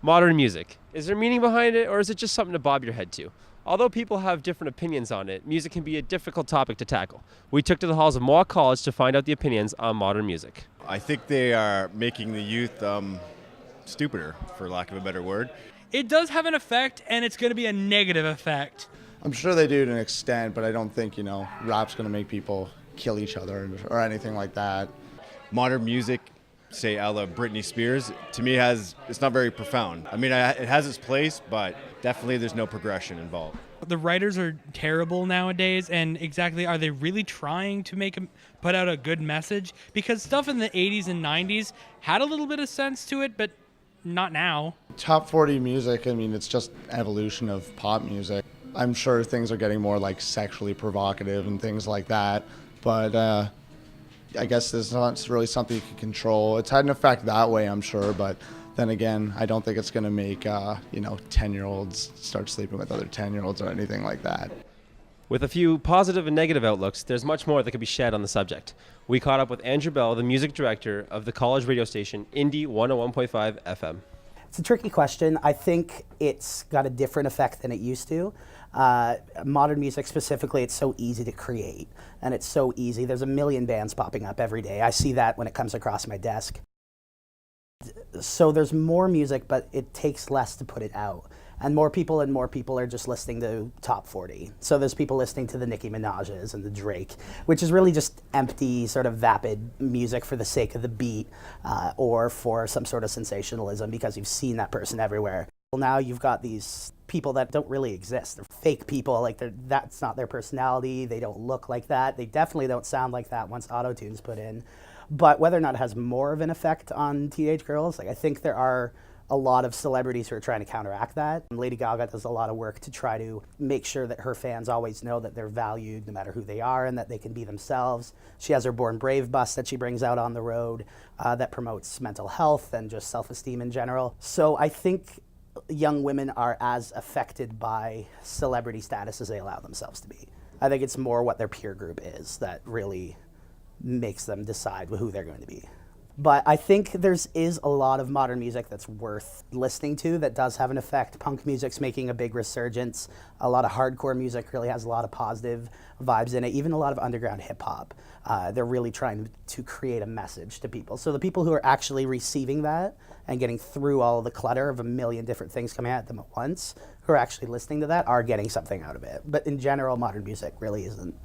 Modern music. Is there meaning behind it, or is it just something to bob your head to? Although people have different opinions on it, music can be a difficult topic to tackle. We took to the halls of Mohawk College to find out the opinions on modern music. I think they are making the youth stupider, for lack of a better word. It does have an effect, and it's going to be a negative effect. I'm sure they do to an extent, but I don't think, rap's going to make people kill each other or anything like that. Modern music, say a la Britney Spears, to me it's not very profound. I mean, it has its place, but definitely there's no progression involved. The writers are terrible nowadays, and exactly, are they really trying to put out a good message? Because stuff in the 80s and 90s had a little bit of sense to it, but not now. Top 40 music, it's just evolution of pop music. I'm sure things are getting more like sexually provocative and things like that, but I guess it's not really something you can control. It's had an effect that way, I'm sure, but then again, I don't think it's going to make 10-year-olds start sleeping with other 10-year-olds or anything like that. With a few positive and negative outlooks, there's much more that could be shed on the subject. We caught up with Andrew Bell, the music director of the college radio station Indie 101.5 FM. It's a tricky question. I think it's got a different effect than it used to. Modern music specifically, it's so easy to create, and it's so easy. There's a million bands popping up every day. I see that when it comes across my desk. So there's more music, but it takes less to put it out. And more people are just listening to top 40. So there's people listening to the Nicki Minaj's and the Drake, which is really just empty, sort of vapid music for the sake of the beat, or for some sort of sensationalism because you've seen that person everywhere. Well, now you've got these people that don't really exist. They're fake people, that's not their personality. They don't look like that. They definitely don't sound like that once auto-tune's put in. But whether or not it has more of an effect on teenage girls, I think there are a lot of celebrities who are trying to counteract that. Lady Gaga does a lot of work to try to make sure that her fans always know that they're valued no matter who they are and that they can be themselves. She has her Born Brave bus that she brings out on the road that promotes mental health and just self-esteem in general. So I think young women are as affected by celebrity status as they allow themselves to be. I think it's more what their peer group is that really makes them decide who they're going to be. But I think is a lot of modern music that's worth listening to that does have an effect. Punk music's making a big resurgence. A lot of hardcore music really has a lot of positive vibes in it, even a lot of underground hip-hop. They're really trying to create a message to people. So the people who are actually receiving that and getting through all of the clutter of a million different things coming at them at once, who are actually listening to that, are getting something out of it. But in general, modern music really isn't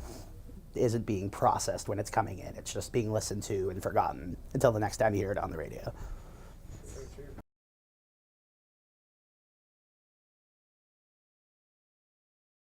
being processed when it's coming in. It's just being listened to and forgotten until the next time you hear it on the radio.